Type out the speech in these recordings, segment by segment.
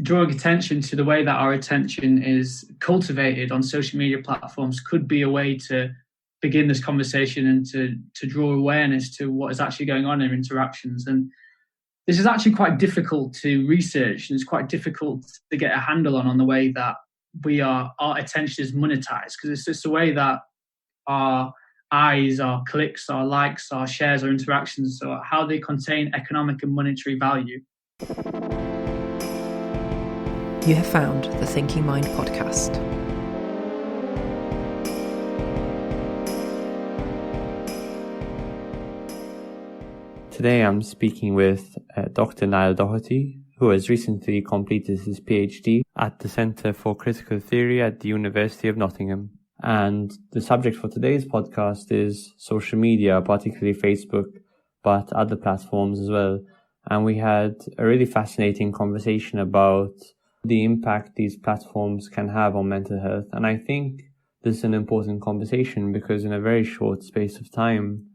drawing attention to the way that our attention is cultivated on social media platforms could be a way to begin this conversation and to draw awareness to what is actually going on in interactions. And this is actually quite difficult to research, and it's quite difficult to get a handle on the way that our attention is monetized, because it's just the way that our eyes, our clicks, our likes, our shares, our interactions, so how they contain economic and monetary value. You have found the Thinking Mind podcast. Today I'm speaking with Dr. Niall Docherty, who has recently completed his PhD at the Centre for Critical Theory at the University of Nottingham. And the subject for today's podcast is social media, particularly Facebook, but other platforms as well. And we had a really fascinating conversation about the impact these platforms can have on mental health. And I think this is an important conversation because in a very short space of time,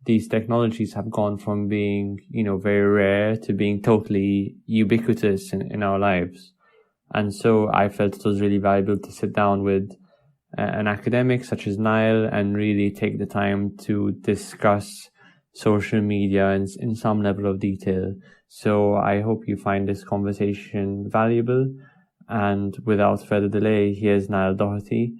these technologies have gone from being, very rare to being totally ubiquitous in our lives. And so I felt it was really valuable to sit down with an academic such as Niall and really take the time to discuss social media in some level of detail. So I hope you find this conversation valuable. And without further delay, here's Niall Docherty.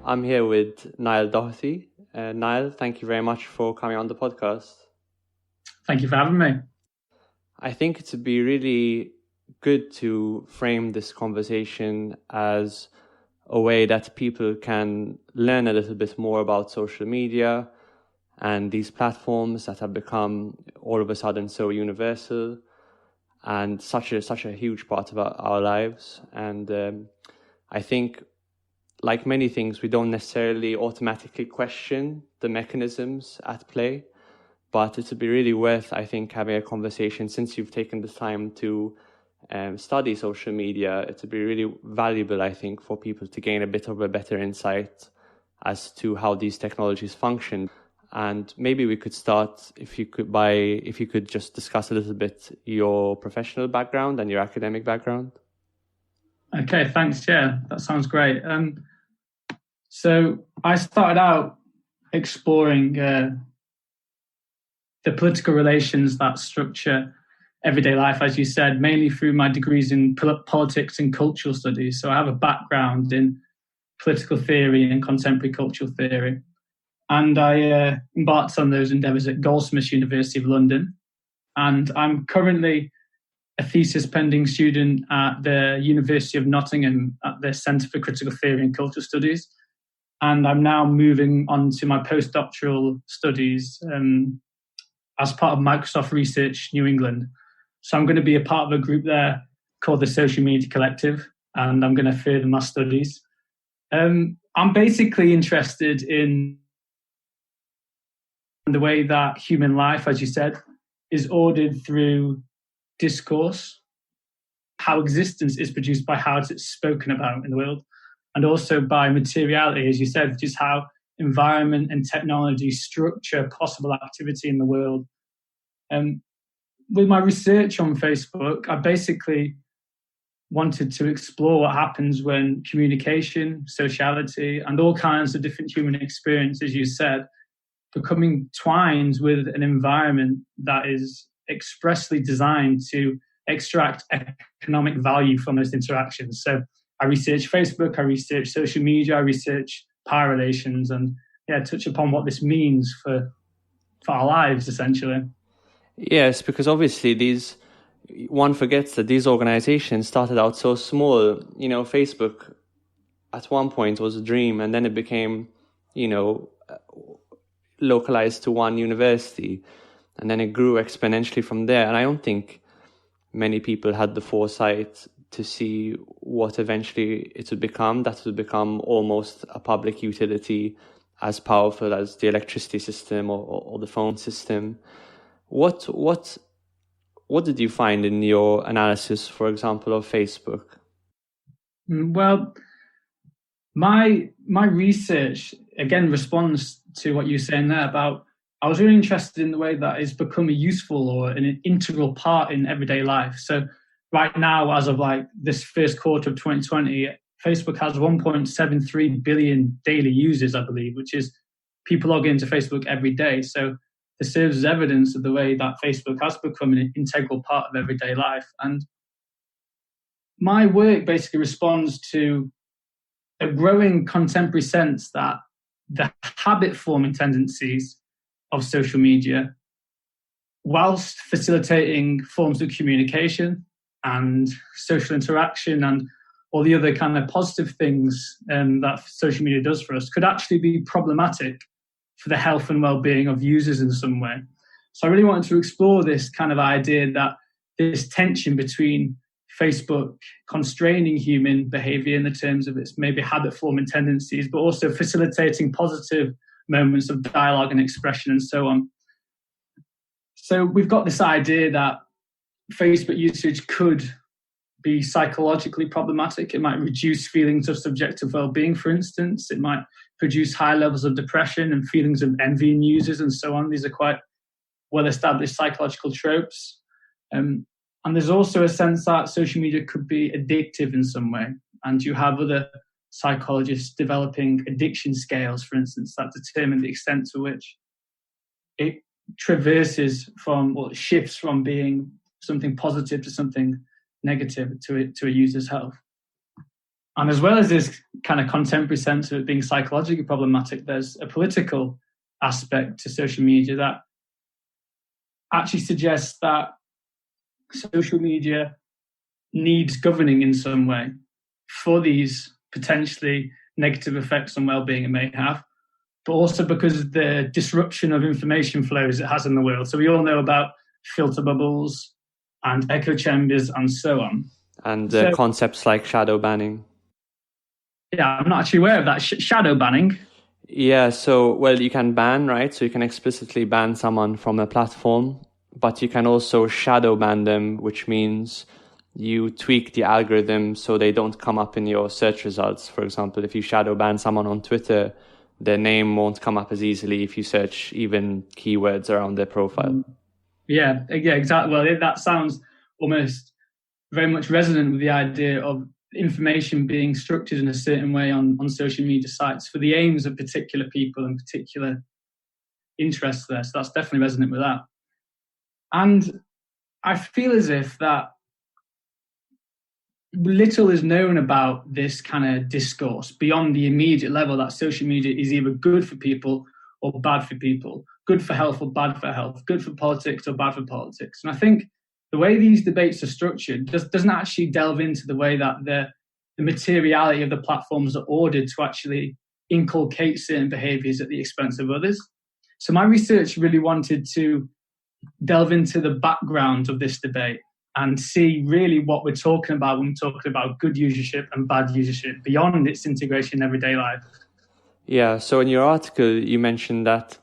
I'm here with Niall Docherty. Niall, thank you very much for coming on the podcast. Thank you for having me. I think it would be really good to frame this conversation as a way that people can learn a little bit more about social media and these platforms that have become all of a sudden so universal and such a huge part of our lives. And I think, like many things, we don't necessarily automatically question the mechanisms at play, but it would be really worth, I think, having a conversation since you've taken the time to study social media. It would be really valuable, I think, for people to gain a bit of a better insight as to how these technologies function. And maybe we could start, if you could just discuss a little bit your professional background and your academic background. Okay, thanks. Yeah, that sounds great. So I started out exploring the political relations that structure everyday life, as you said, mainly through my degrees in politics and cultural studies. So I have a background in political theory and contemporary cultural theory. And I embarked on those endeavours at Goldsmiths, University of London. And I'm currently a thesis pending student at the University of Nottingham at the Centre for Critical Theory and Cultural Studies. And I'm now moving on to my postdoctoral studies as part of Microsoft Research New England. So I'm going to be a part of a group there called the Social Media Collective, and I'm going to further my studies. I'm basically interested in the way that human life, as you said, is ordered through discourse, how existence is produced by how it's spoken about in the world, and also by materiality, as you said, which is how environment and technology structure possible activity in the world. With my research on Facebook, I basically wanted to explore what happens when communication, sociality, and all kinds of different human experiences, as you said, becoming twined with an environment that is expressly designed to extract economic value from those interactions. So I research Facebook, I research social media, I research power relations, and touch upon what this means for our lives, essentially. Yes, because obviously one forgets that these organizations started out so small. Facebook at one point was a dream, and then it became, localized to one university, and then it grew exponentially from there. And I don't think many people had the foresight to see what eventually it would become. That would become almost a public utility as powerful as the electricity system or the phone system. What did you find in your analysis, for example, of Facebook? Well, My research, again, responds to what you were saying there about, I was really interested in the way that it's become a useful or an integral part in everyday life. So right now, as of like this first quarter of 2020, Facebook has 1.73 billion daily users, I believe, which is people log into Facebook every day. So this serves as evidence of the way that Facebook has become an integral part of everyday life. And my work basically responds to a growing contemporary sense that the habit-forming tendencies of social media, whilst facilitating forms of communication and social interaction and all the other kind of positive things that social media does for us, could actually be problematic for the health and well-being of users in some way. So I really wanted to explore this kind of idea that this tension between Facebook constraining human behavior in the terms of its maybe habit-forming tendencies, but also facilitating positive moments of dialogue and expression and so on. So we've got this idea that Facebook usage could be psychologically problematic. It might reduce feelings of subjective well-being, for instance. It might produce high levels of depression and feelings of envy in users and so on. These are quite well-established psychological tropes. And there's also a sense that social media could be addictive in some way. And you have other psychologists developing addiction scales, for instance, that determine the extent to which it traverses from, or shifts from being something positive to something negative to a user's health. And as well as this kind of contemporary sense of it being psychologically problematic, there's a political aspect to social media that actually suggests that social media needs governing in some way for these potentially negative effects on well-being it may have, but also because of the disruption of information flows it has in the world. So we all know about filter bubbles and echo chambers and so on. And concepts like shadow banning. Yeah, I'm not actually aware of that. Shadow banning? Yeah, so, well, you can ban, right? So you can explicitly ban someone from a platform, but you can also shadow ban them, which means you tweak the algorithm so they don't come up in your search results. For example, if you shadow ban someone on Twitter, their name won't come up as easily if you search even keywords around their profile. Yeah, exactly. Well, that sounds almost very much resonant with the idea of information being structured in a certain way on social media sites for the aims of particular people and particular interests there. So that's definitely resonant with that. And I feel as if that little is known about this kind of discourse beyond the immediate level that social media is either good for people or bad for people, good for health or bad for health, good for politics or bad for politics. And I think the way these debates are structured doesn't actually delve into the way that the materiality of the platforms are ordered to actually inculcate certain behaviors at the expense of others. So my research really wanted to delve into the background of this debate and see really what we're talking about when we're talking about good usership and bad usership beyond its integration in everyday life. Yeah, so in your article, you mentioned that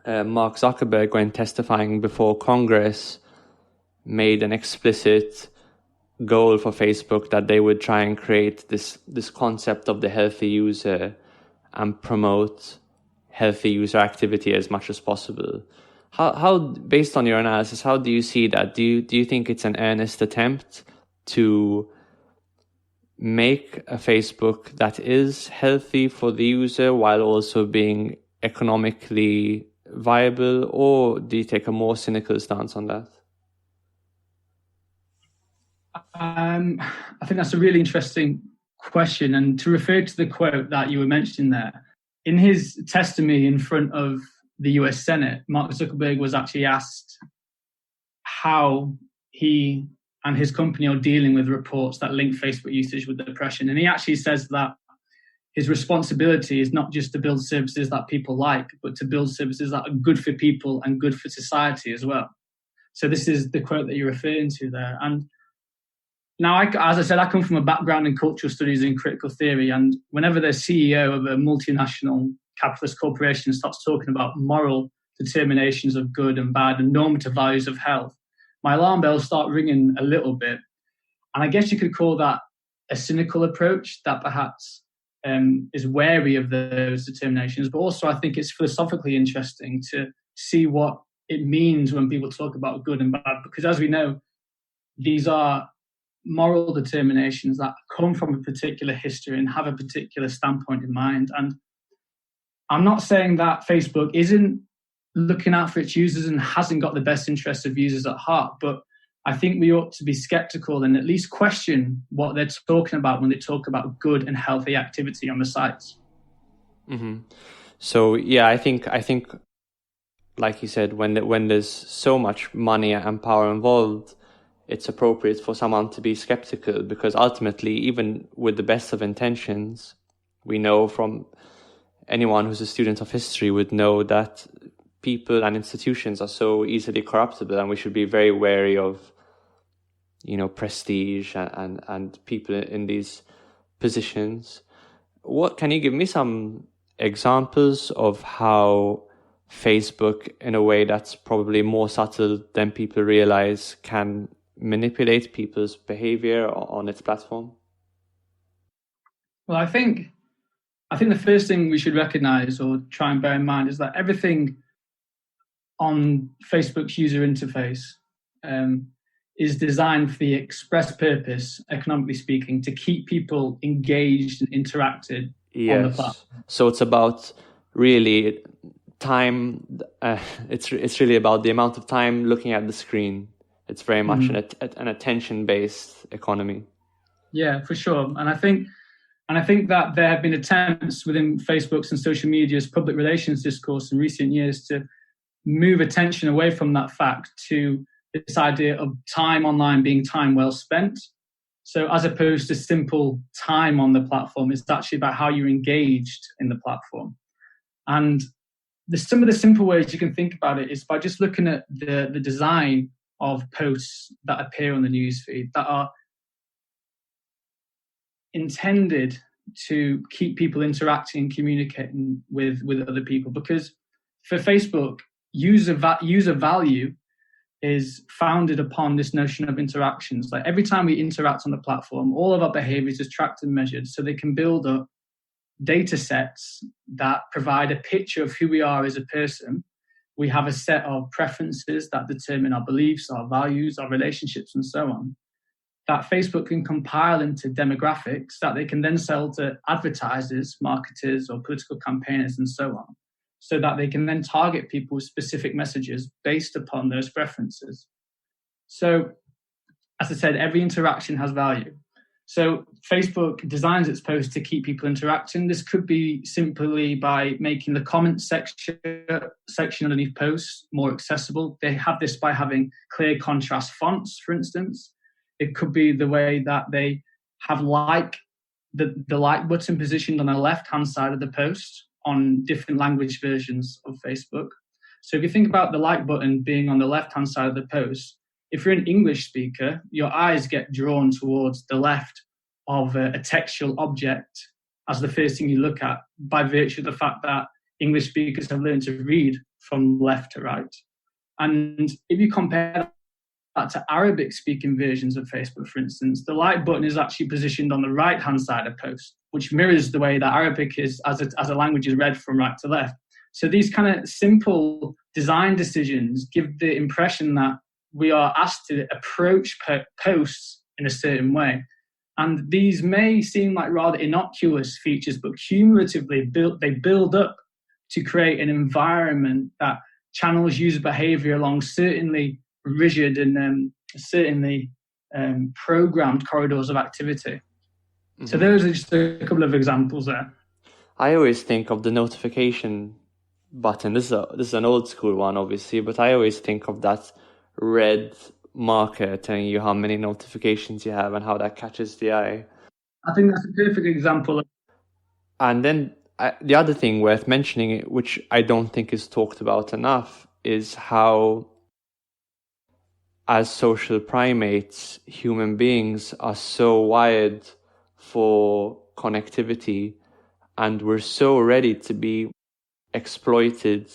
Mark Zuckerberg, when testifying before Congress, made an explicit goal for Facebook that they would try and create this concept of the healthy user and promote healthy user activity as much as possible. How based on your analysis, how do you see that? Do you think it's an earnest attempt to make a Facebook that is healthy for the user while also being economically viable, or do you take a more cynical stance on that? I think that's a really interesting question. And to refer to the quote that you were mentioning there, in his testimony in front of the US Senate, Mark Zuckerberg was actually asked how he and his company are dealing with reports that link Facebook usage with depression. And he actually says that his responsibility is not just to build services that people like, but to build services that are good for people and good for society as well. So this is the quote that you're referring to there. And now, as I said, I come from a background in cultural studies and critical theory. And whenever the CEO of a multinational capitalist corporation starts talking about moral determinations of good and bad and normative values of health, my alarm bells start ringing a little bit. And I guess you could call that a cynical approach that perhaps is wary of those determinations. But also, I think it's philosophically interesting to see what it means when people talk about good and bad, because as we know, these are moral determinations that come from a particular history and have a particular standpoint in mind. And I'm not saying that Facebook isn't looking out for its users and hasn't got the best interests of users at heart, but I think we ought to be skeptical and at least question what they're talking about when they talk about good and healthy activity on the sites. Mm-hmm. So yeah, I think, like you said, when there's so much money and power involved, it's appropriate for someone to be skeptical, because ultimately, even with the best of intentions, we know from anyone who's a student of history would know that people and institutions are so easily corruptible, and we should be very wary of, prestige and people in these positions. What can you give me some examples of how Facebook, in a way that's probably more subtle than people realize, can manipulate people's behavior on its platform? Well, I think the first thing we should recognize or try and bear in mind is that everything on Facebook's user interface is designed for the express purpose, economically speaking, to keep people engaged and interacted on the platform. So it's about really time. It's really about the amount of time looking at the screen. It's very much an attention-based economy. Yeah, for sure. And I think that there have been attempts within Facebook's and social media's public relations discourse in recent years to move attention away from that fact to this idea of time online being time well spent. So as opposed to simple time on the platform, it's actually about how you're engaged in the platform. And some of the simple ways you can think about it is by just looking at the design of posts that appear on the newsfeed that are intended to keep people interacting and communicating with other people. Because for Facebook, user value is founded upon this notion of interactions. Like every time we interact on the platform, all of our behaviors is tracked and measured, so they can build up data sets that provide a picture of who we are as a person. We have a set of preferences that determine our beliefs, our values, our relationships, and so on, that Facebook can compile into demographics that they can then sell to advertisers, marketers, or political campaigners, and so on, so that they can then target people with specific messages based upon those preferences. So, as I said, every interaction has value. So Facebook designs its posts to keep people interacting. This could be simply by making the comments section underneath posts more accessible. They have this by having clear contrast fonts, for instance. It could be the way that they have the like button positioned on the left-hand side of the post on different language versions of Facebook. So if you think about the like button being on the left-hand side of the post, if you're an English speaker, your eyes get drawn towards the left of a textual object as the first thing you look at, by virtue of the fact that English speakers have learned to read from left to right. And if you compare that to Arabic-speaking versions of Facebook, for instance, the like button is actually positioned on the right-hand side of post, which mirrors the way that Arabic is as a language is read from right to left. So these kind of simple design decisions give the impression that we are asked to approach posts in a certain way. And these may seem like rather innocuous features, but cumulatively they build up to create an environment that channels user behavior along certainly rigid and certainly programmed corridors of activity. Mm-hmm. So those are just a couple of examples there. I always think of the notification button. This is an old school one, obviously, but I always think of that red marker telling you how many notifications you have and how that catches the eye. I think that's a perfect example. And then the other thing worth mentioning, which I don't think is talked about enough, is how as social primates, human beings are so wired for connectivity, and we're so ready to be exploited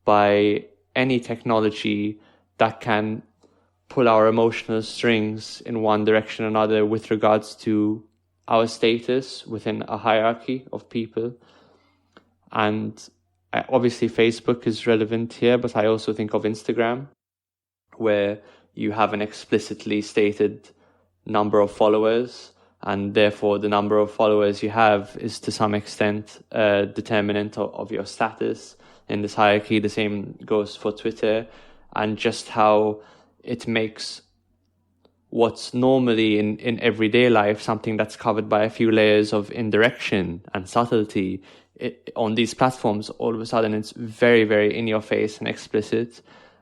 by any technology that can pull our emotional strings in one direction or another with regards to our status within a hierarchy of people. And obviously Facebook is relevant here, but I also think of Instagram, where you have an explicitly stated number of followers, and therefore the number of followers you have is to some extent a determinant of your status in this hierarchy. The same goes for Twitter, and just how it makes what's normally in everyday life something that's covered by a few layers of indirection and subtlety. On these platforms, all of a sudden it's very, very in your face and explicit.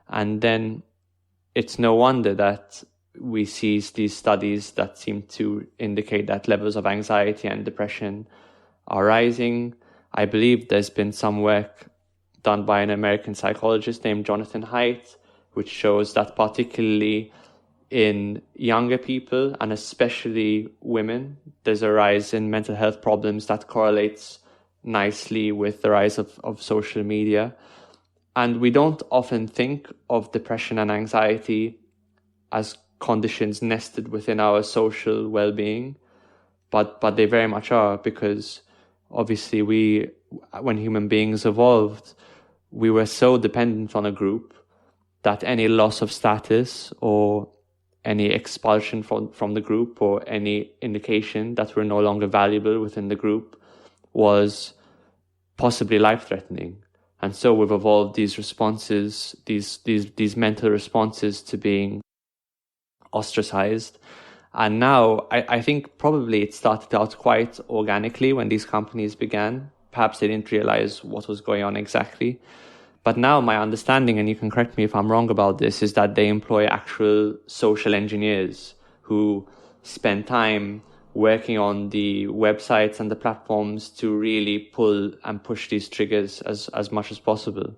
And then it's no wonder that we see these studies that seem to indicate that levels of anxiety and depression are rising. I believe there's been some work done by an American psychologist named Jonathan Haidt, which shows that particularly in younger people, and especially women, there's a rise in mental health problems that correlates nicely with the rise of social media. And we don't often think of depression and anxiety as conditions nested within our social well-being, but they very much are, because obviously when human beings evolved, we were so dependent on a group that any loss of status or any expulsion from the group or any indication that we're no longer valuable within the group was possibly life-threatening. And so we've evolved these responses, these mental responses to being ostracized. And now I think probably it started out quite organically when these companies began. Perhaps they didn't realize what was going on exactly. But now my understanding, and you can correct me if I'm wrong about this, is that they employ actual social engineers who spend time working on the websites and the platforms to really pull and push these triggers as much as possible.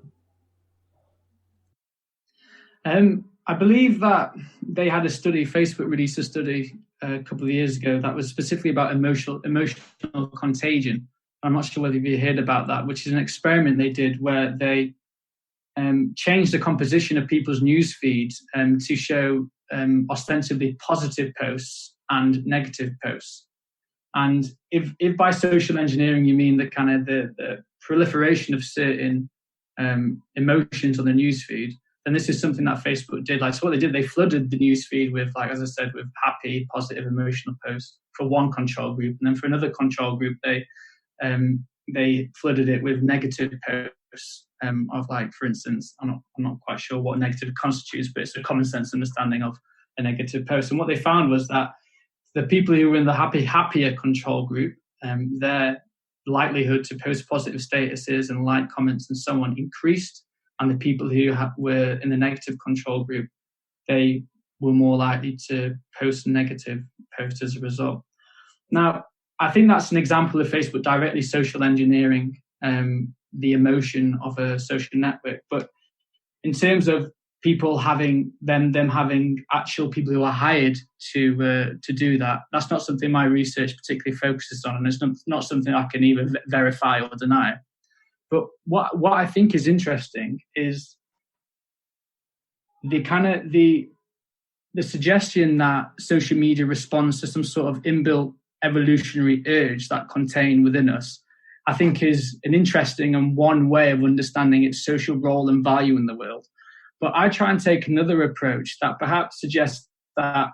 I believe that they had a study, Facebook released a study a couple of years ago that was specifically about emotional contagion. I'm not sure whether you heard about that, which is an experiment they did where they changed the composition of people's news feeds to show ostensibly positive posts and negative posts. And if by social engineering you mean the kind of the proliferation of certain emotions on the news feed, then this is something that Facebook did. Like, so what they did, they flooded the news feed with, like, as I said, with happy, positive, emotional posts for one control group, and then for another control group, they flooded it with negative posts of, like, for instance, I'm not quite sure what negative constitutes, but it's a common sense understanding of a negative post. And what they found was that the people who were in the happier control group, their likelihood to post positive statuses and like comments and so on increased, and the people who were in the negative control group, they were more likely to post negative posts as a result. Now, I think that's an example of Facebook directly social engineering the emotion of a social network. But in terms of people having them having actual people who are hired to do that, that's not something my research particularly focuses on, and it's not something I can either verify or deny. But what I think is interesting is the kind of the suggestion that social media responds to some sort of inbuilt evolutionary urge that contain within us, I think is an interesting and one way of understanding its social role and value in the world. But I try and take another approach that perhaps suggests that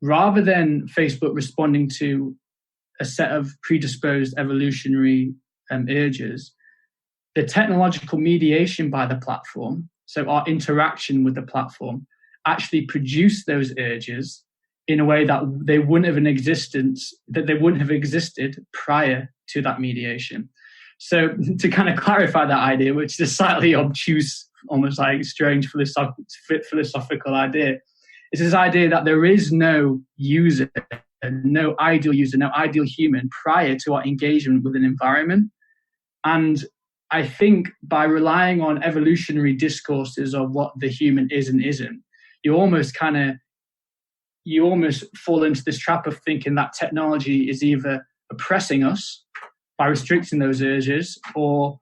rather than Facebook responding to a set of predisposed evolutionary urges, the technological mediation by the platform, so our interaction with the platform, actually produced those urges in a way that they wouldn't have existed prior to that mediation. So to kind of clarify that idea, which is a slightly obtuse, almost like strange philosophical idea, is this idea that there is no user, no ideal human prior to our engagement with an environment. And I think by relying on evolutionary discourses of what the human is and isn't, you almost fall into this trap of thinking that technology is either oppressing us by restricting those urges or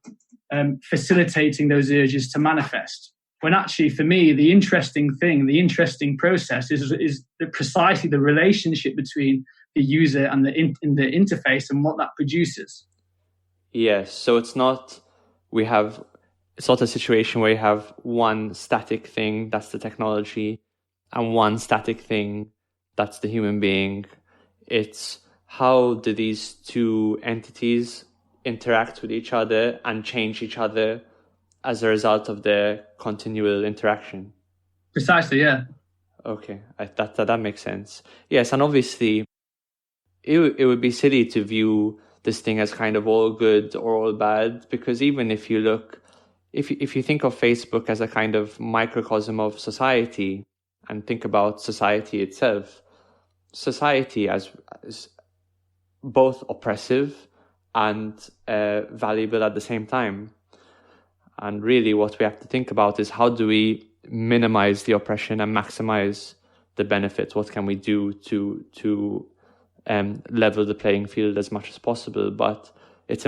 facilitating those urges to manifest. When actually, for me, the interesting process is precisely the relationship between user and in the interface and what that produces. Yes, so it's not a situation where you have one static thing, that's the technology, and one static thing, that's the human being. It's how do these two entities interact with each other and change each other as a result of their continual interaction. Precisely, yeah. Okay, that makes sense. Yes, and obviously it would be silly to view this thing as kind of all good or all bad, because even if you look, if you think of Facebook as a kind of microcosm of society and think about society itself, society as both oppressive and valuable at the same time. And really what we have to think about is how do we minimize the oppression and maximize the benefits? What can we do to level the playing field as much as possible? But it's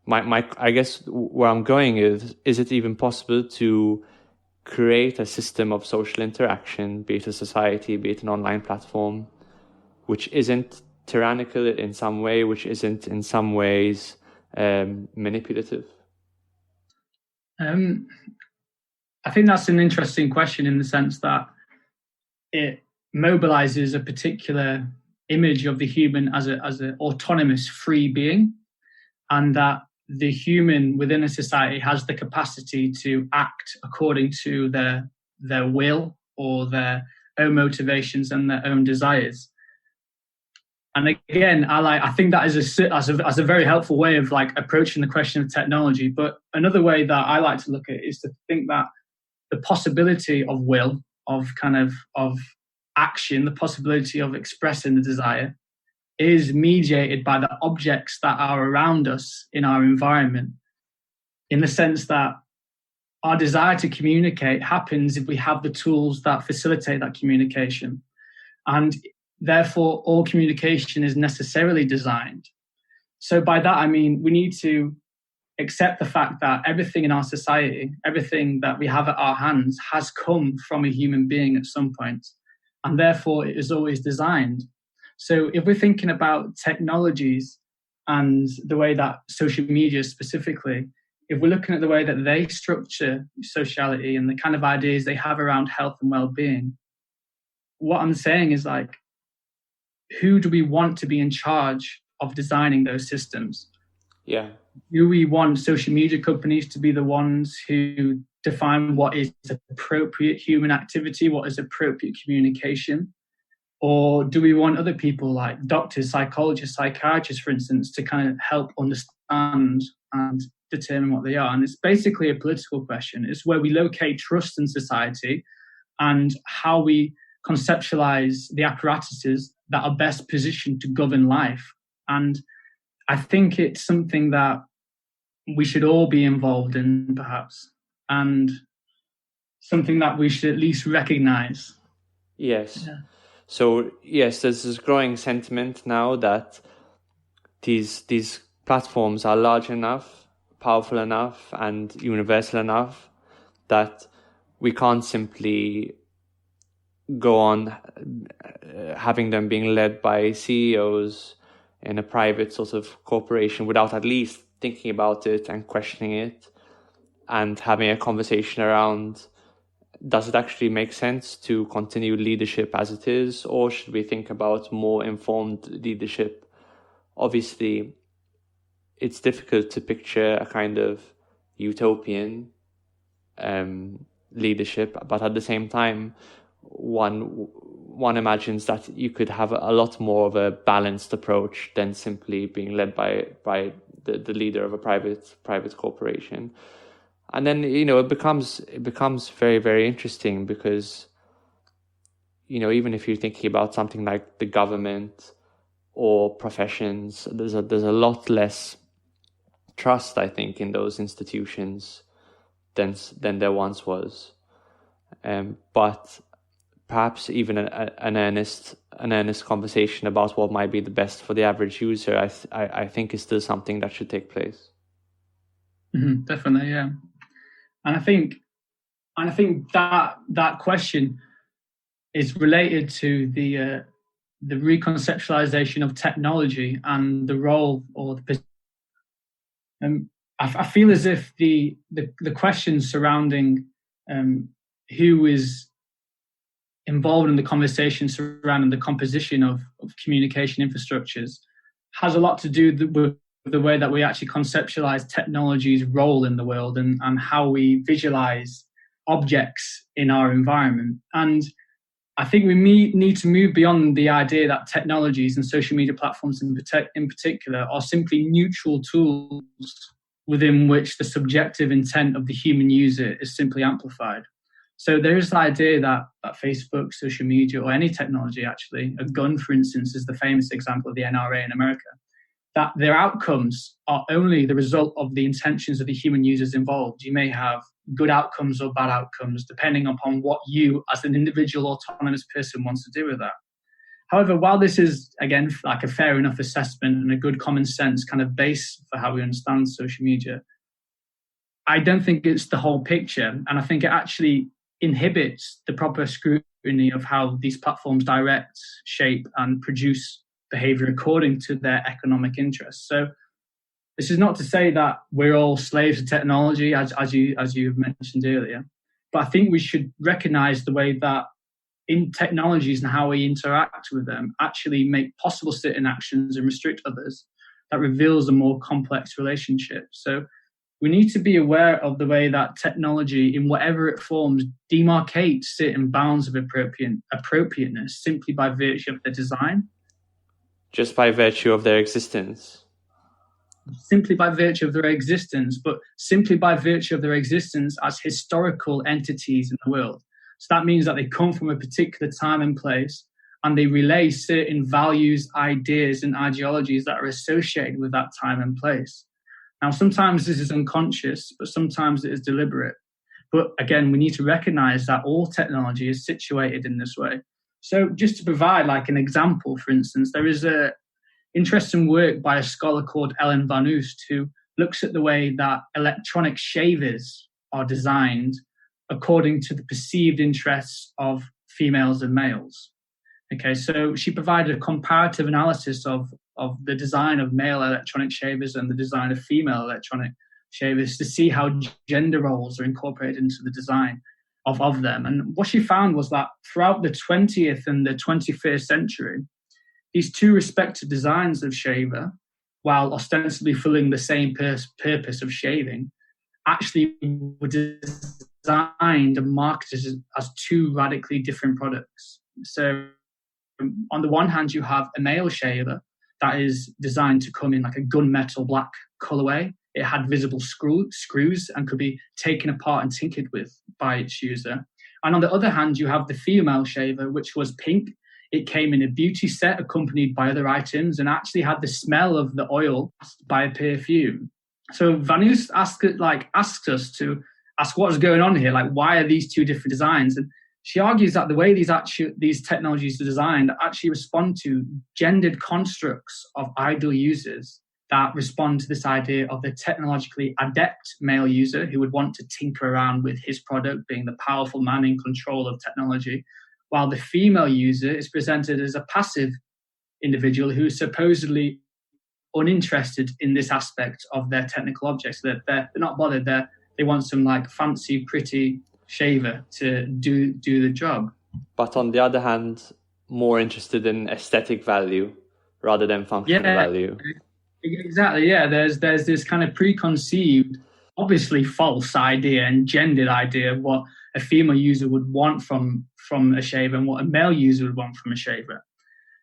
I guess where I'm going is it even possible to create a system of social interaction, be it a society, be it an online platform, which isn't tyrannical in some way, which isn't in some ways manipulative? I think that's an interesting question in the sense that it mobilizes a particular image of the human as an autonomous, free being, and that the human within a society has the capacity to act according to their will or their own motivations and their own desires. And again, I think that is as a very helpful way of like approaching the question of technology. But another way that I like to look at it is to think that the possibility of will, of action, the possibility of expressing the desire, is mediated by the objects that are around us in our environment, in the sense that our desire to communicate happens if we have the tools that facilitate that communication. And therefore, all communication is necessarily designed. So by that, I mean, we need to accept the fact that everything in our society, everything that we have at our hands has come from a human being at some point. And therefore, it is always designed. So if we're thinking about technologies and the way that social media specifically, if we're looking at the way that they structure sociality and the kind of ideas they have around health and well-being, what I'm saying is like, who do we want to be in charge of designing those systems? Yeah. Do we want social media companies to be the ones who define what is appropriate human activity, what is appropriate communication? Or do we want other people like doctors, psychologists, psychiatrists, for instance, to kind of help understand and determine what they are? And it's basically a political question. It's where we locate trust in society and how we conceptualize the apparatuses that are best positioned to govern life. And I think it's something that we should all be involved in, perhaps, and something that we should at least recognize. Yes. Yeah. So, yes, there's this growing sentiment now that these platforms are large enough, powerful enough, and universal enough that we can't simply go on having them being led by CEOs in a private sort of corporation without at least thinking about it and questioning it and having a conversation around, does it actually make sense to continue leadership as it is, or should we think about more informed leadership? Obviously, it's difficult to picture a kind of utopian leadership, but at the same time, one imagines that you could have a lot more of a balanced approach than simply being led by the leader of a private corporation. And then, it becomes very, very interesting because, even if you're thinking about something like the government or professions, there's a lot less trust, I think, in those institutions than there once was. But perhaps even an earnest conversation about what might be the best for the average user, I think is still something that should take place. Mm-hmm, definitely, yeah. And I think that question is related to the the reconceptualization of technology and the role or the I feel as if the questions surrounding who is involved in the conversation surrounding the composition of communication infrastructures has a lot to do with the way that we actually conceptualize technology's role in the world and how we visualize objects in our environment. And I think we need to move beyond the idea that technologies and social media platforms in particular are simply neutral tools within which the subjective intent of the human user is simply amplified. So there is the idea that Facebook, social media, or any technology actually, a gun, for instance, is the famous example of the NRA in America, that their outcomes are only the result of the intentions of the human users involved. You may have good outcomes or bad outcomes, depending upon what you, as an individual autonomous person, wants to do with that. However, while this is, again, like a fair enough assessment and a good common sense kind of base for how we understand social media, I don't think it's the whole picture. And I think it actually inhibits the proper scrutiny of how these platforms direct, shape, and produce behavior according to their economic interests. So this is not to say that we're all slaves of technology, as you mentioned earlier, but I think we should recognize the way that in technologies and how we interact with them actually make possible certain actions and restrict others that reveals a more complex relationship. So we need to be aware of the way that technology, in whatever it forms, demarcates certain bounds of appropriateness simply by virtue of their design. Just by virtue of their existence. Simply by virtue of their existence, but simply by virtue of their existence as historical entities in the world. So that means that they come from a particular time and place, and they relay certain values, ideas, and ideologies that are associated with that time and place. Now, sometimes this is unconscious, but sometimes it is deliberate. But again, we need to recognize that all technology is situated in this way. So just to provide like an example, for instance, there is a interesting work by a scholar called Ellen Van Oost who looks at the way that electronic shavers are designed according to the perceived interests of females and males. Okay, so she provided a comparative analysis of the design of male electronic shavers and the design of female electronic shavers to see how gender roles are incorporated into the design of them. And what she found was that throughout the 20th and the 21st century, these two respective designs of shaver, while ostensibly fulfilling the same purpose of shaving, actually were designed and marketed as two radically different products. So on the one hand, you have a male shaver that is designed to come in like a gunmetal black colorway. It had visible screws and could be taken apart and tinkered with by its user. And on the other hand, you have the female shaver, which was pink. It came in a beauty set accompanied by other items and actually had the smell of the oil by a perfume. So Van Oost asked us to ask what's going on here. Like, why are these two different designs? And she argues that the way these technologies are designed actually respond to gendered constructs of ideal users that respond to this idea of the technologically adept male user who would want to tinker around with his product, being the powerful man in control of technology, while the female user is presented as a passive individual who is supposedly uninterested in this aspect of their technical objects. They're not bothered. They want some like fancy, pretty shaver to do the job. But on the other hand, more interested in aesthetic value rather than functional value. Exactly, yeah. There's this kind of preconceived, obviously false idea and gendered idea of what a female user would want from a shaver and what a male user would want from a shaver.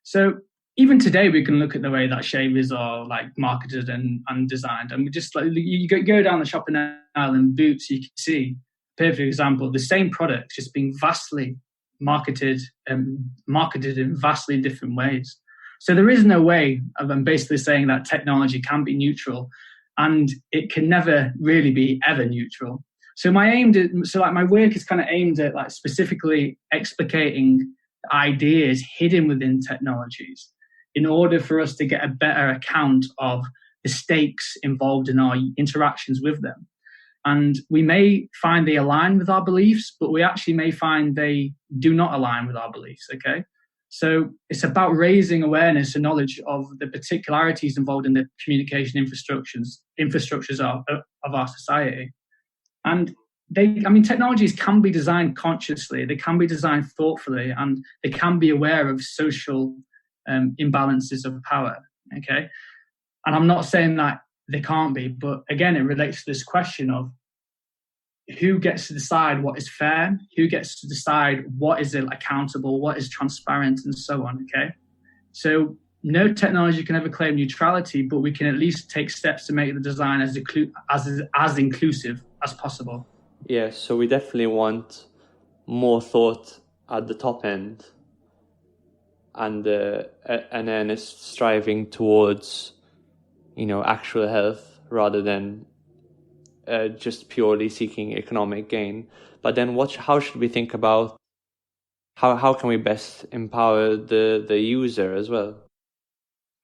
So even today, we can look at the way that shavers are like marketed and designed, and we just like you go down the shopping aisle in Boots, you can see perfect example, the same product just being vastly marketed in vastly different ways. So there is no way of them basically saying that technology can be neutral, and it can never really be ever neutral. So my work is kind of aimed at like specifically explicating ideas hidden within technologies in order for us to get a better account of the stakes involved in our interactions with them. And we may find they align with our beliefs, but we actually may find they do not align with our beliefs, okay? So it's about raising awareness and knowledge of the particularities involved in the communication infrastructures of our society. And technologies can be designed consciously, they can be designed thoughtfully, and they can be aware of social imbalances of power. Okay. And I'm not saying that they can't be, but again, it relates to this question of who gets to decide what is fair, who gets to decide what is accountable, what is transparent, and so on. Okay. So no technology can ever claim neutrality, but we can at least take steps to make the design as inclusive as possible. Yeah, so we definitely want more thought at the top end, and then it's striving towards, actual health rather than just purely seeking economic gain. But then how should we think about how can we best empower the user as well?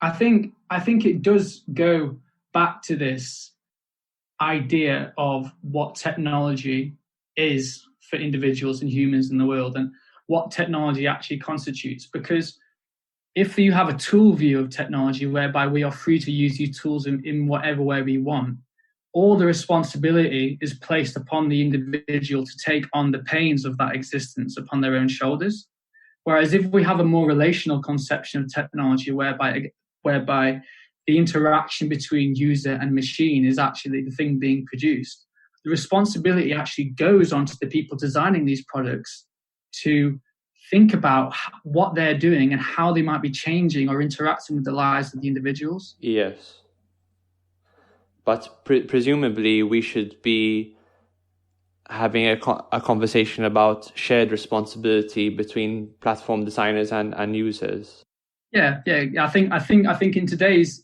I think it does go back to this idea of what technology is for individuals and humans in the world, and what technology actually constitutes. Because if you have a tool view of technology whereby we are free to use these tools in whatever way we want, all the responsibility is placed upon the individual to take on the pains of that existence upon their own shoulders. Whereas if we have a more relational conception of technology whereby the interaction between user and machine is actually the thing being produced, the responsibility actually goes onto the people designing these products to think about what they're doing and how they might be changing or interacting with the lives of the individuals. Yes. But presumably we should be having a conversation about shared responsibility between platform designers and users. Yeah. I think in today's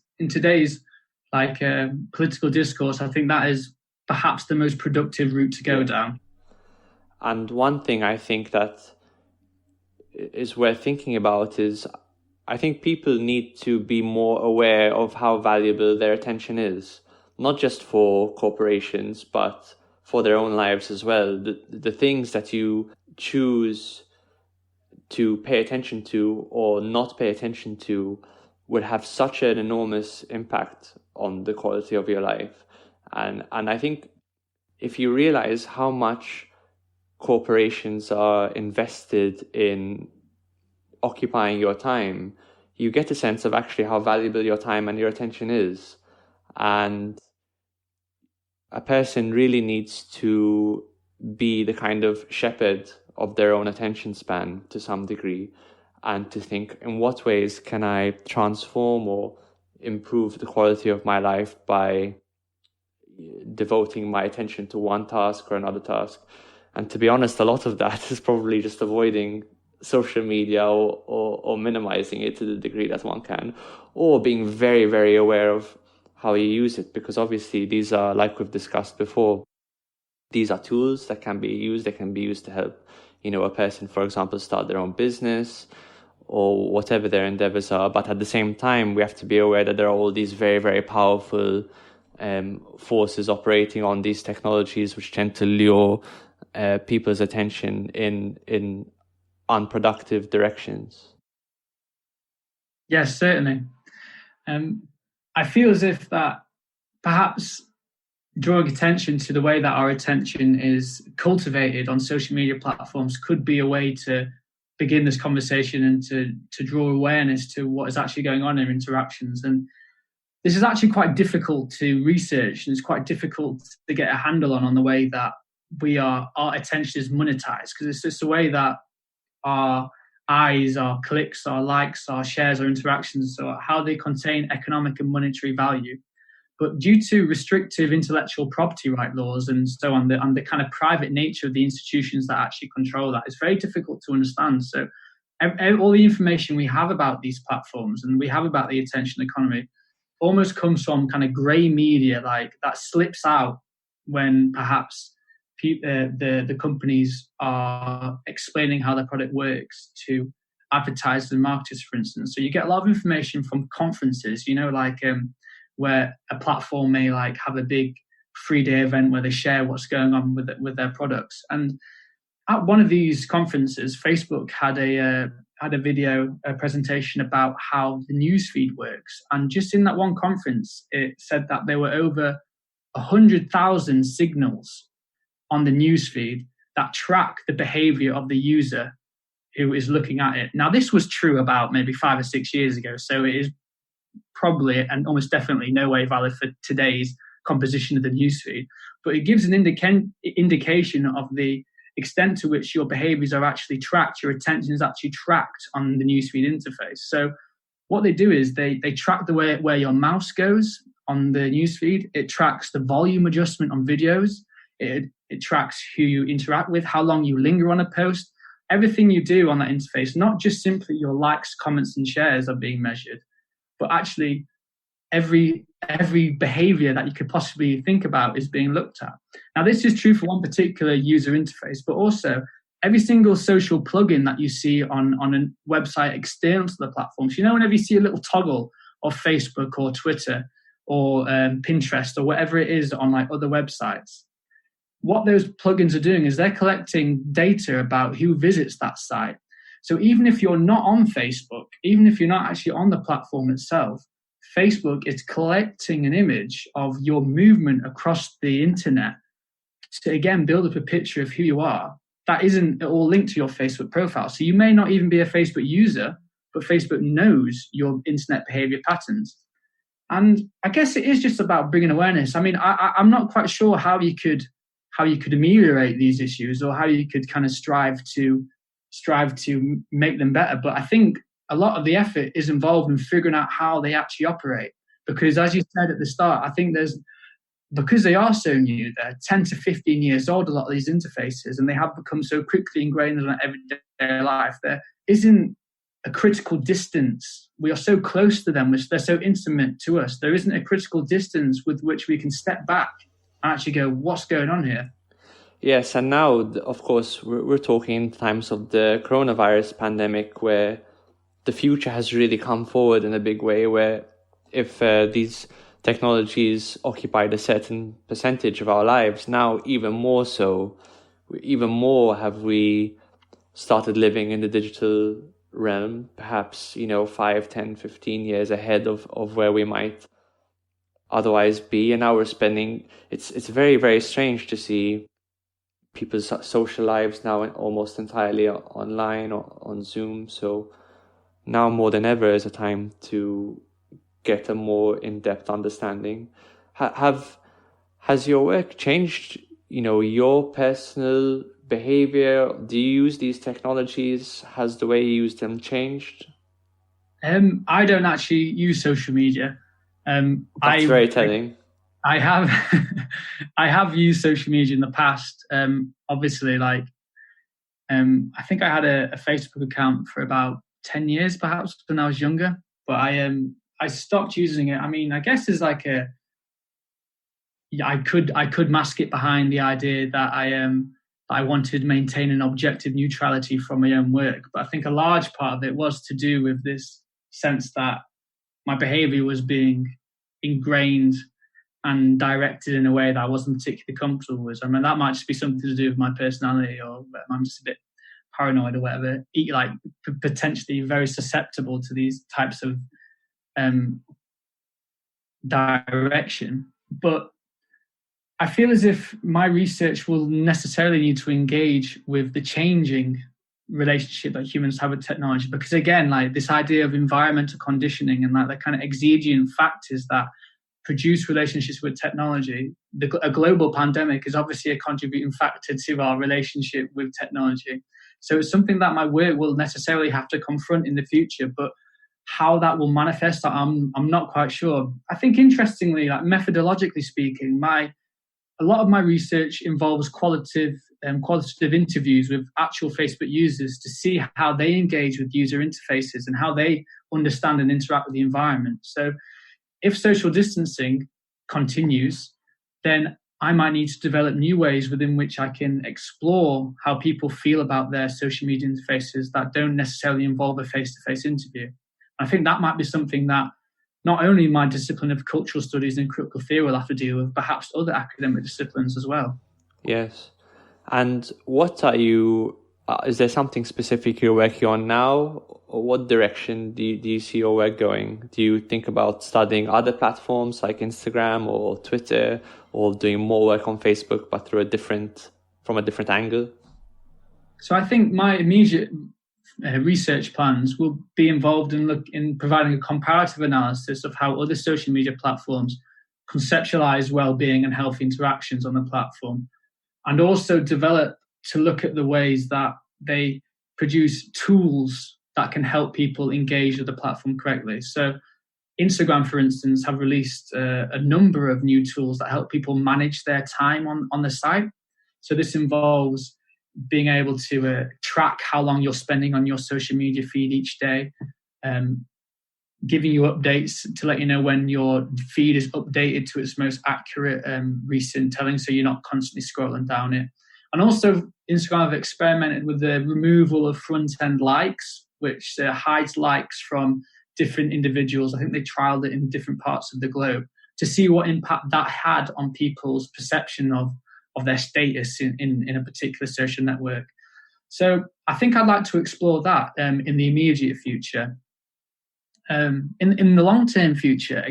political discourse, I think that is perhaps the most productive route to go down. And one thing I think that is worth thinking about is, I think people need to be more aware of how valuable their attention is, not just for corporations, but for their own lives as well. The things that you choose to pay attention to or not pay attention to would have such an enormous impact on the quality of your life. And I think if you realize how much corporations are invested in occupying your time, you get a sense of actually how valuable your time and your attention is. And a person really needs to be the kind of shepherd of their own attention span to some degree, and to think, in what ways can I transform or improve the quality of my life by devoting my attention to one task or another task. And to be honest, a lot of that is probably just avoiding social media or minimizing it to the degree that one can, or being very, very aware of how you use it. Because obviously these are, like we've discussed before, these are tools that can be used. They can be used to help, a person, for example, start their own business or whatever their endeavors are. But at the same time, we have to be aware that there are all these very, very powerful forces operating on these technologies, which tend to lure people's attention in unproductive directions. Yes, certainly. I feel as if that perhaps drawing attention to the way that our attention is cultivated on social media platforms could be a way to begin this conversation and to draw awareness to what is actually going on in interactions. And this is actually quite difficult to research, and it's quite difficult to get a handle on the way that our attention is monetized, because it's just the way that our eyes, our clicks, our likes, our shares, our interactions, so how they contain economic and monetary value. But due to restrictive intellectual property right laws and so on, and the kind of private nature of the institutions that actually control that, it's very difficult to understand. So all the information we have about these platforms and we have about the attention economy almost comes from kind of grey media, like that slips out when perhaps the companies are explaining how their product works to advertisers and marketers, for instance. So you get a lot of information from conferences, where a platform may have a big 3-day event where they share what's going on with their products. And at one of these conferences, Facebook had had a presentation about how the newsfeed works. And just in that one conference, it said that there were over 100,000 signals on the newsfeed that track the behavior of the user who is looking at it. Now, this was true about maybe 5 or 6 years ago, so it is probably and almost definitely no way valid for today's composition of the newsfeed. But it gives an indication of the extent to which your behaviors are actually tracked, your attention is actually tracked on the newsfeed interface. So what they do is they track the way where your mouse goes on the newsfeed. It tracks the volume adjustment on videos. It tracks who you interact with, how long you linger on a post. Everything you do on that interface, not just simply your likes, comments, and shares are being measured, but actually every behavior that you could possibly think about is being looked at. Now, this is true for one particular user interface, but also every single social plugin that you see on a website external to the platform. So, whenever you see a little toggle of Facebook or Twitter or Pinterest or whatever it is on like other websites, what those plugins are doing is they're collecting data about who visits that site. So even if you're not on Facebook, even if you're not actually on the platform itself, Facebook is collecting an image of your movement across the internet to, again, build up a picture of who you are. That isn't at all linked to your Facebook profile. So you may not even be a Facebook user, but Facebook knows your internet behavior patterns. And I guess it is just about bringing awareness. I mean, I'm not quite sure how you could ameliorate these issues or how you could kind of strive to make them better. But I think a lot of the effort is involved in figuring out how they actually operate. Because as you said at the start, I think because they are so new, they're 10 to 15 years old, a lot of these interfaces, and they have become so quickly ingrained in our everyday life, there isn't a critical distance. We are so close to them, they're so intimate to us. There isn't a critical distance with which we can step back and actually go, what's going on here? Yes, and now, of course, we're talking in times of the coronavirus pandemic where the future has really come forward in a big way, where if these technologies occupied a certain percentage of our lives, now even more so, even more have we started living in the digital realm, perhaps, 5, 10, 15 years ahead of where we might otherwise be. And now we're spending, it's very, very strange to see people's social lives now almost entirely online or on Zoom. So now more than ever is a time to get a more in-depth understanding. Has your work changed, your personal behavior? Do you use these technologies? Has the way you use them changed? I don't actually use social media. That's very telling. I have used social media in the past. Obviously, I think I had a Facebook account for about 10 years, perhaps, when I was younger. But I stopped using it. I mean, I guess there's I could mask it behind the idea that I wanted to maintain an objective neutrality from my own work. But I think a large part of it was to do with this sense that my behavior was being ingrained and directed in a way that I wasn't particularly comfortable with. I mean, that might just be something to do with my personality, or I'm just a bit paranoid or whatever, potentially very susceptible to these types of direction. But I feel as if my research will necessarily need to engage with the changing relationship that humans have with technology, because again, this idea of environmental conditioning and the kind of exigent factors that produce relationships with technology, a global pandemic is obviously a contributing factor to our relationship with technology. So it's something that my work will necessarily have to confront in the future, but how that will manifest, I'm not quite sure. I think interestingly, methodologically speaking, a lot of my research involves qualitative interviews with actual Facebook users to see how they engage with user interfaces and how they understand and interact with the environment. So if social distancing continues, then I might need to develop new ways within which I can explore how people feel about their social media interfaces that don't necessarily involve a face-to-face interview. I think that might be something that not only my discipline of cultural studies and critical theory will have to deal with, perhaps other academic disciplines as well. Yes. And what are you Is there something specific you're working on now? Or what direction do you see your work going? Do you think about studying other platforms like Instagram or Twitter, or doing more work on Facebook but from a different angle? So I think my immediate research plans will be involved in providing a comparative analysis of how other social media platforms conceptualize well-being and healthy interactions on the platform, and also develop to look at the ways that they produce tools that can help people engage with the platform correctly. So Instagram, for instance, have released a number of new tools that help people manage their time on the site. So this involves being able to track how long you're spending on your social media feed each day, giving you updates to let you know when your feed is updated to its most accurate recent telling, so you're not constantly scrolling down it. And also, Instagram have experimented with the removal of front-end likes, which hides likes from different individuals. I think they trialed it in different parts of the globe to see what impact that had on people's perception of their status in a particular social network. So I think I'd like to explore that in the immediate future. In the long-term future,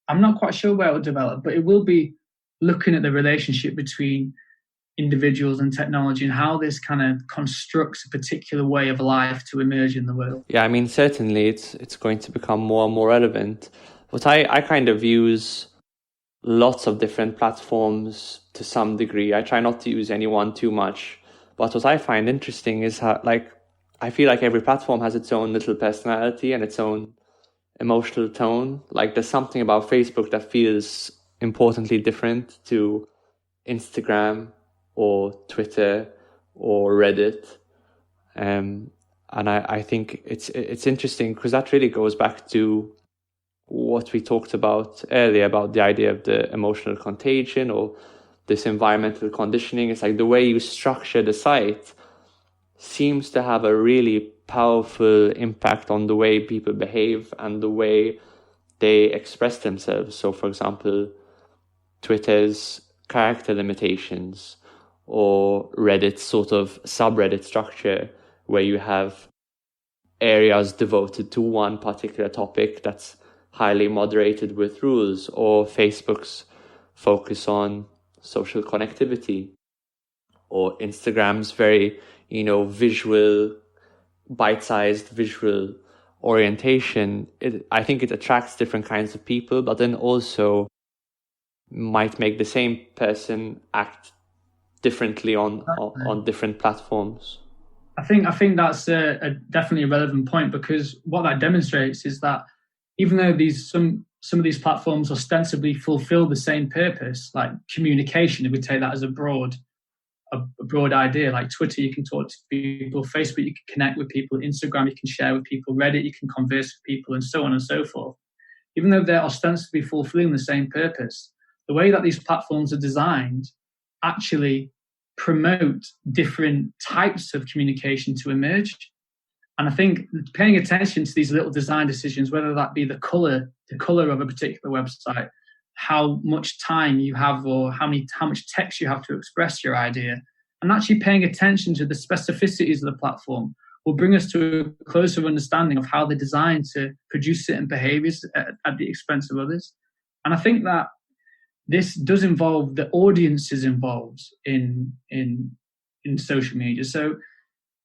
I'm not quite sure where it will develop, but it will be looking at the relationship between individuals and technology and how this kind of constructs a particular way of life to emerge in the world. Yeah, I mean, certainly it's going to become more and more relevant. But I kind of use lots of different platforms to some degree. I try not to use any one too much. But what I find interesting is how, I feel like every platform has its own little personality and its own emotional tone. Like there's something about Facebook that feels importantly different to Instagram or Twitter or Reddit. And I think it's interesting because that really goes back to what we talked about earlier about the idea of the emotional contagion or this environmental conditioning. It's like the way you structure the site seems to have a really powerful impact on the way people behave and the way they express themselves. So, for example, Twitter's character limitations or Reddit's sort of subreddit structure where you have areas devoted to one particular topic that's highly moderated with rules, or Facebook's focus on social connectivity, or Instagram's very, visual, bite-sized visual orientation. I think it attracts different kinds of people, but then also might make the same person act differently on different platforms. I think that's definitely a relevant point, because what that demonstrates is that even though some of these platforms ostensibly fulfill the same purpose, like communication, if we take that as a broad idea, like Twitter, you can talk to people, Facebook, you can connect with people, Instagram, you can share with people, Reddit, you can converse with people, and so on and so forth. Even though they're ostensibly fulfilling the same purpose, the way that these platforms are designed actually promote different types of communication to emerge. And I think paying attention to these little design decisions, whether that be the color of a particular website, how much time you have, or how much text you have to express your idea, and actually paying attention to the specificities of the platform will bring us to a closer understanding of how they're designed to produce certain behaviors at the expense of others. And I think that this does involve the audiences involved in social media. So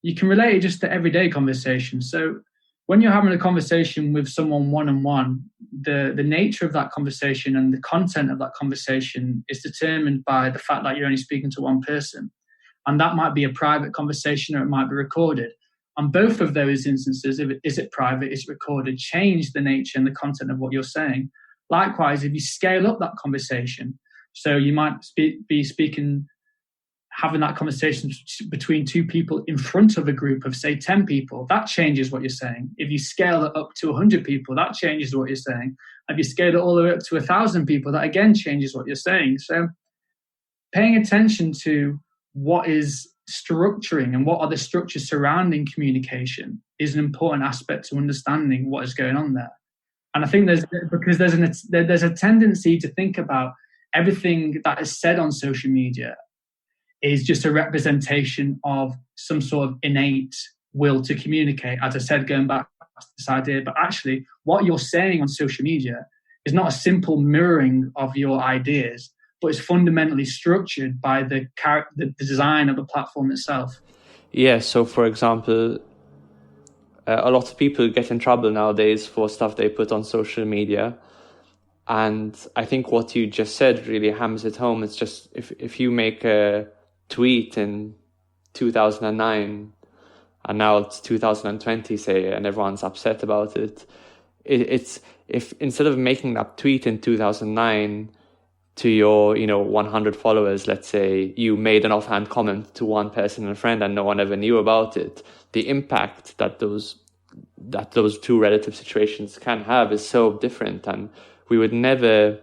you can relate it just to everyday conversations. So when you're having a conversation with someone one-on-one, the nature of that conversation and the content of that conversation is determined by the fact that you're only speaking to one person. And that might be a private conversation, or it might be recorded. On both of those instances, is it private, is it recorded, change the nature and the content of what you're saying. Likewise, if you scale up that conversation, so you might having that conversation between two people in front of a group of, say, 10 people, that changes what you're saying. If you scale it up to 100 people, that changes what you're saying. If you scale it all the way up to 1,000 people, that again changes what you're saying. So paying attention to what is structuring and what are the structures surrounding communication is an important aspect to understanding what is going on there. And I think there's a tendency to think about everything that is said on social media is just a representation of some sort of innate will to communicate. As I said, going back to this idea, but actually what you're saying on social media is not a simple mirroring of your ideas, but it's fundamentally structured by the design of the platform itself. Yeah, so for example, a lot of people get in trouble nowadays for stuff they put on social media. And I think what you just said really hammers it home. It's just if you make a tweet in 2009 and now it's 2020, say, and everyone's upset about it, it's if instead of making that tweet in 2009 to your 100 followers, let's say, you made an offhand comment to one person and a friend and no one ever knew about it, the impact that those two relative situations can have is so different. And we would never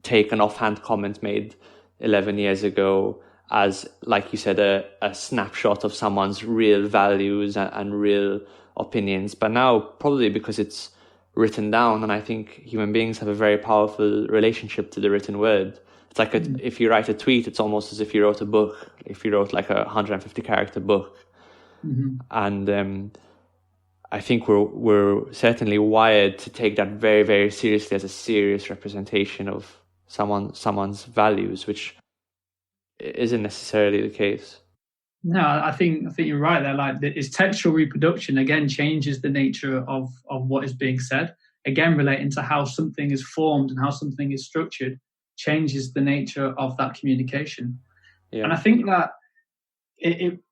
take an offhand comment made 11 years ago as, like you said, a snapshot of someone's real values and real opinions. But now, probably because it's written down, and I think human beings have a very powerful relationship to the written word. It's like if you write a tweet, it's almost as if you wrote a book, if you wrote like a 150 character book. Mm-hmm. And I think we're certainly wired to take that very, very seriously as a serious representation of someone's values, which isn't necessarily the case. No, I think you're right there. Like, it's textual reproduction again changes the nature of what is being said. Again, relating to how something is formed and how something is structured changes the nature of that communication. Yeah. And I think that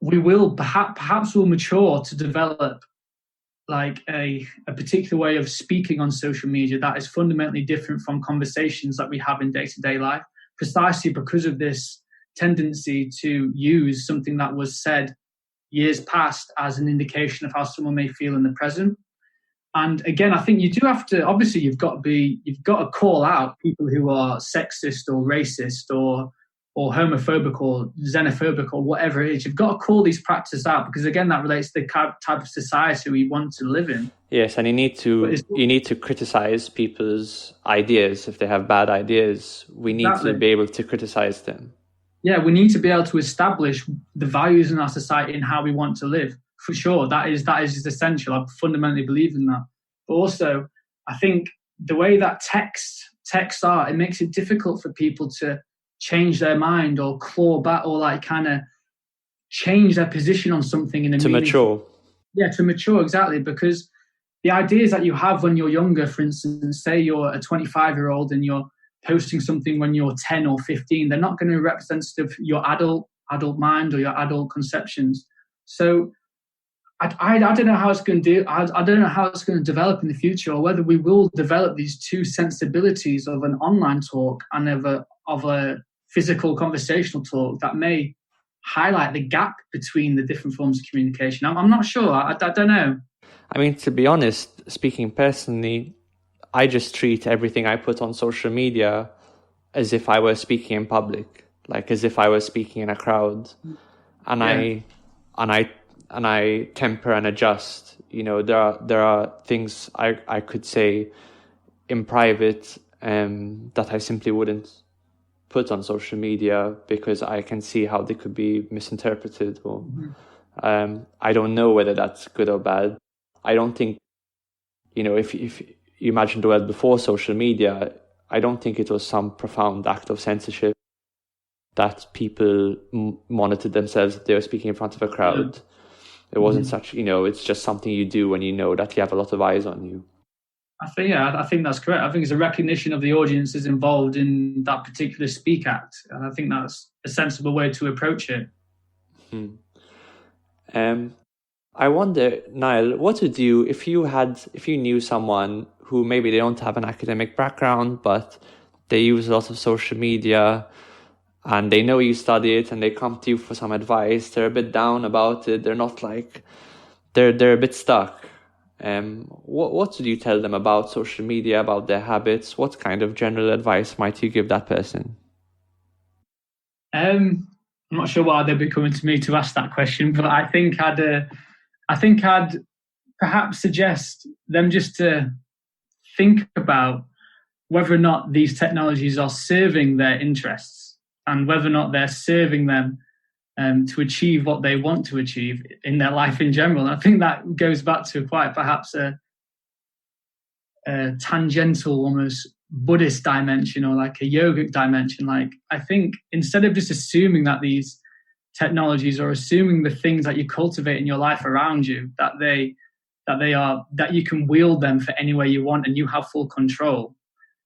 we will perhaps will mature to develop like a particular way of speaking on social media that is fundamentally different from conversations that we have in day-to-day life, precisely because of this tendency to use something that was said years past as an indication of how someone may feel in the present. And again, I think you do have to, obviously you've got to call out people who are sexist or racist or homophobic or xenophobic or whatever it is. You've got to call these practices out, because again, that relates to the type of society we want to live in. Yes, and you need to criticize people's ideas. If they have bad ideas, we need to be able to criticize them. Yeah, we need to be able to establish the values in our society and how we want to live. For sure, that is essential. I fundamentally believe in that. But also, I think the way that texts are, it makes it difficult for people to change their mind or claw back or like kind of change their position on something in a to mature. Yeah, to mature, exactly. Because the ideas that you have when you're younger, for instance, say you're a 25-year-old and you're posting something when you're 10 or 15, they're not going to be representative of your adult mind or your adult conceptions. So I don't know how it's going to I don't know how it's going to develop in the future, or whether we will develop these two sensibilities of an online talk and of a physical conversational talk that may highlight the gap between the different forms of communication. I'm not sure. I don't know. I mean, to be honest, speaking personally, I just treat everything I put on social media as if I were speaking in public, like as if I was speaking in a crowd, and yeah. I temper and adjust. You know, there are things I could say in private that I simply wouldn't put on social media because I can see how they could be misinterpreted, or I don't know whether that's good or bad. I don't think, if you imagine the world before social media, I don't think it was some profound act of censorship that people monitored themselves if they were speaking in front of a crowd. Yeah. It wasn't such, it's just something you do when you know that you have a lot of eyes on you. I think that's correct. I think it's a recognition of the audiences involved in that particular speak act. And I think that's a sensible way to approach it. I wonder, Niall, what would you, if you knew someone who maybe they don't have an academic background, but they use a lot of social media and they know you study it and they come to you for some advice, they're a bit down about it, they're not like, they're a bit stuck. What would you tell them about social media, about their habits? What kind of general advice might you give that person? I'm not sure why they'd be coming to me to ask that question, but I think I'd perhaps suggest them just to think about whether or not these technologies are serving their interests. and whether or not they're serving them to achieve what they want to achieve in their life in general. And I think that goes back to quite perhaps a tangential, almost Buddhist dimension, or like a yogic dimension. Like, I think instead of just assuming that these technologies, or assuming the things that you cultivate in your life around you, that you can wield them for any way you want and you have full control,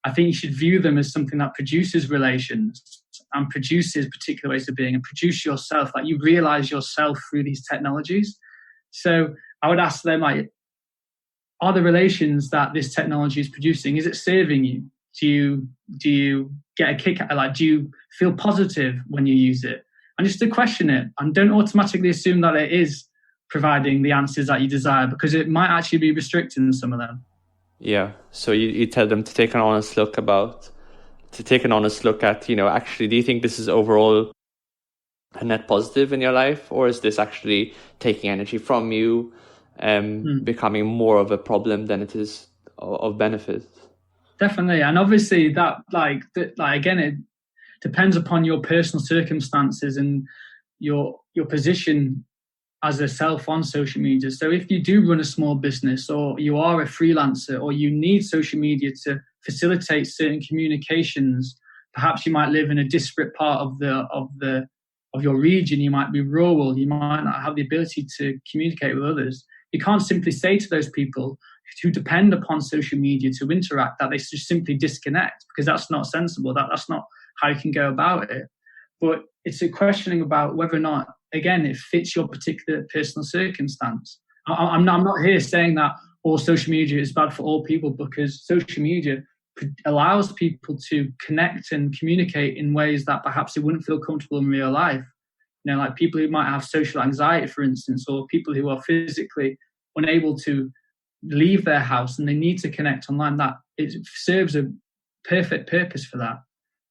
I think you should view them as something that produces relations and produces particular ways of being and produce yourself, like you realize yourself through these technologies. So I would ask them, like, are the relations that this technology is producing, is it serving you? Do you get a kick out? Like, do you feel positive when you use it? And just to question it, and don't automatically assume that it is providing the answers that you desire, because it might actually be restricting some of them. Yeah. So you tell them to take an honest look at, actually, do you think this is overall a net positive in your life, or is this actually taking energy from you, becoming more of a problem than it is of benefit? Definitely. And obviously that, again, it depends upon your personal circumstances and your position as a self on social media. So if you do run a small business, or you are a freelancer, or you need social media to facilitate certain communications, perhaps you might live in a disparate part of your region, you might be rural, you might not have the ability to communicate with others. You can't simply say to those people who depend upon social media to interact that they should simply disconnect, because that's not sensible. That's not how you can go about it. But it's a questioning about whether or not, again, it fits your particular personal circumstance. I'm not here saying that all social media is bad for all people, because social media allows people to connect and communicate in ways that perhaps they wouldn't feel comfortable in real life. You know, like people who might have social anxiety, for instance, or people who are physically unable to leave their house and they need to connect online, that it serves a perfect purpose for that.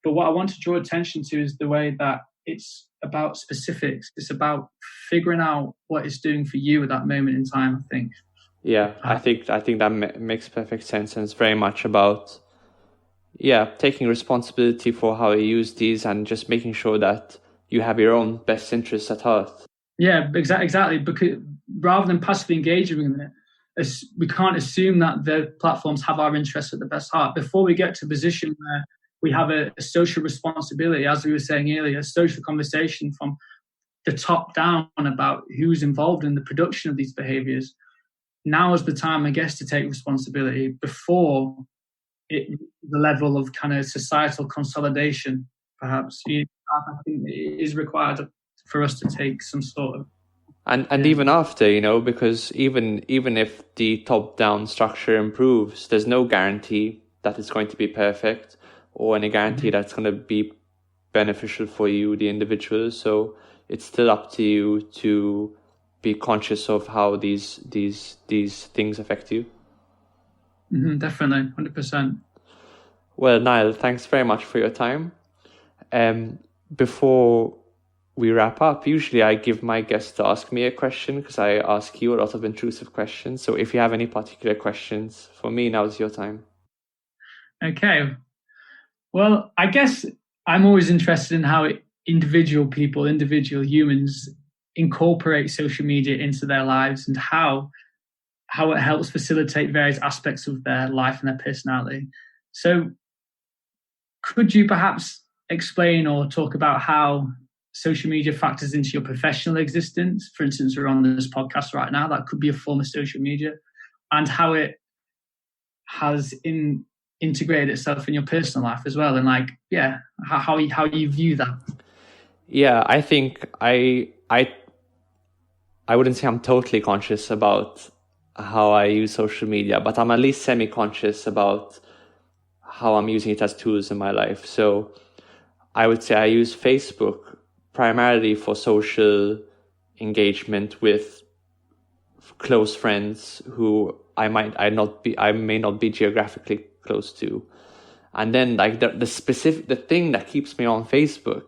But what I want to draw attention to is the way that it's about specifics. It's about figuring out what it's doing for you at that moment in time, I think. Yeah, I think that makes perfect sense. And it's very much about, taking responsibility for how you use these and just making sure that you have your own best interests at heart. Yeah, exactly. Because rather than passively engaging in it, we can't assume that the platforms have our interests at the best heart. Before we get to a position where we have a social responsibility, as we were saying earlier, a social conversation from the top down about who's involved in the production of these behaviours, now is the time, I guess, to take responsibility before the level of kind of societal consolidation, perhaps. I think it is required for us to take some sort of... And even after, because even if the top-down structure improves, there's no guarantee that it's going to be perfect, or any guarantee that's going to be beneficial for you, the individual. So it's still up to you to be conscious of how these things affect you. Definitely, 100%. Well, Niall, thanks very much for your time. Before we wrap up, usually I give my guests to ask me a question, because I ask you a lot of intrusive questions. So if you have any particular questions for me, now's your time. Okay. Well, I guess I'm always interested in how individual humans incorporate social media into their lives, and how it helps facilitate various aspects of their life and their personality. So could you perhaps explain or talk about how social media factors into your professional existence? For instance, we're on this podcast right now. That could be a form of social media, and how it has integrated itself in your personal life as well, and how you view that. Yeah, I think I wouldn't say I'm totally conscious about how I use social media, but I'm at least semi-conscious about how I'm using it as tools in my life. So I would say I use Facebook primarily for social engagement with close friends who I may not be geographically close to. And then the thing that keeps me on Facebook,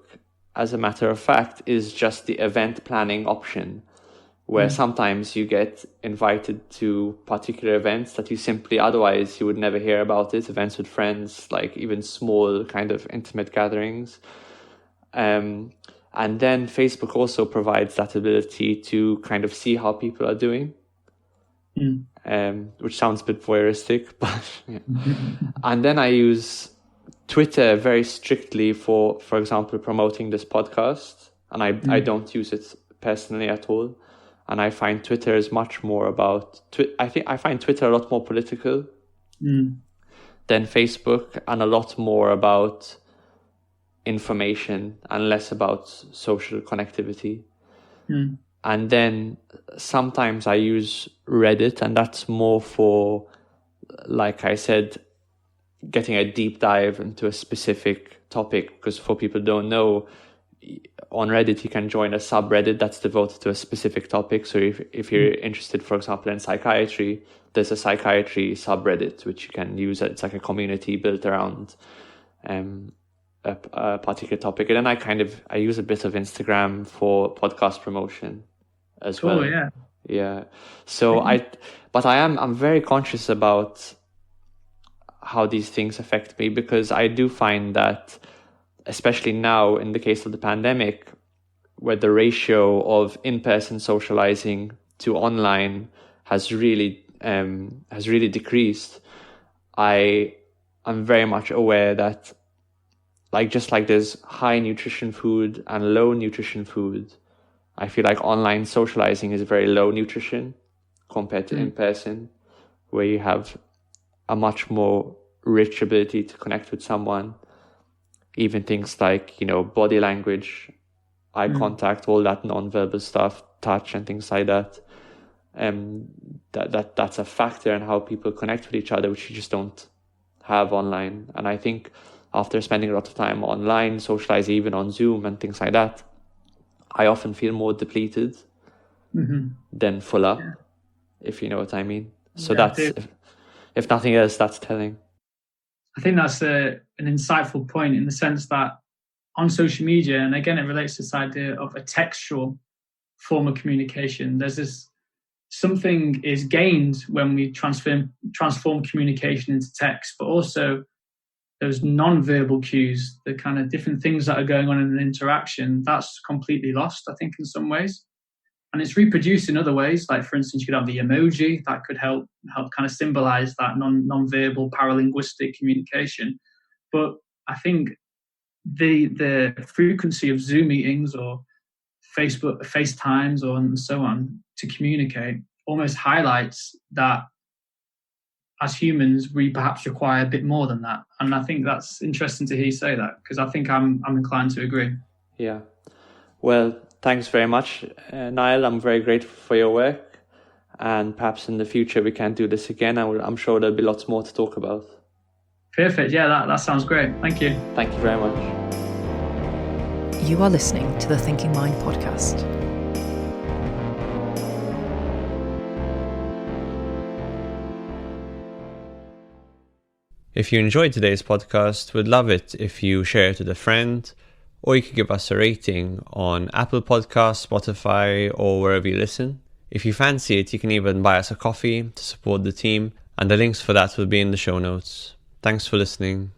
as a matter of fact, is just the event planning option, where sometimes you get invited to particular events that otherwise you would never hear about it, events with friends, like even small kind of intimate gatherings. And then Facebook also provides that ability to kind of see how people are doing, which sounds a bit voyeuristic, but yeah. And then I use Twitter very strictly for example, promoting this podcast. And I don't use it personally at all. And I find Twitter is much more about, I find Twitter a lot more political than Facebook, and a lot more about information and less about social connectivity. And then sometimes I use Reddit, and that's more for, like I said, getting a deep dive into a specific topic. Because for people who don't know, on Reddit you can join a subreddit that's devoted to a specific topic. So if you're interested, for example, in psychiatry, there's a psychiatry subreddit which you can use. It's like a community built around a particular topic. And then I use a bit of Instagram for podcast promotion as well. Oh yeah. So I'm very conscious about how these things affect me, because I do find that, especially now in the case of the pandemic, where the ratio of in-person socializing to online has really decreased, I'm very much aware that, just like there's high nutrition food and low nutrition food, I feel like online socializing is very low nutrition compared to in-person, where you have a much more rich ability to connect with someone. Even things like, body language, eye contact, all that non-verbal stuff, touch and things like that. That's a factor in how people connect with each other, which you just don't have online. And I think after spending a lot of time online, socializing, even on Zoom and things like that, I often feel more depleted than full up, if you know what I mean. So that's, if nothing else, that's telling. I think that's an insightful point, in the sense that on social media, and again, it relates to this idea of a textual form of communication. There's something is gained when we transform communication into text, but also those non-verbal cues, the kind of different things that are going on in an interaction, that's completely lost, I think, in some ways. And it's reproduced in other ways. Like, for instance, you could have the emoji that could help kind of symbolize that non-verbal paralinguistic communication. But I think the frequency of Zoom meetings or FaceTimes and so on to communicate almost highlights that as humans, we perhaps require a bit more than that. And I think that's interesting to hear you say that, because I think I'm inclined to agree. Yeah. Well, thanks very much, Niall. I'm very grateful for your work. And perhaps in the future we can do this again. I'm sure there'll be lots more to talk about. Perfect. Yeah, that sounds great. Thank you. Thank you very much. You are listening to the Thinking Mind podcast. If you enjoyed today's podcast, we'd love it if you share it with a friend, or you could give us a rating on Apple Podcasts, Spotify, or wherever you listen. If you fancy it, you can even buy us a coffee to support the team, and the links for that will be in the show notes. Thanks for listening.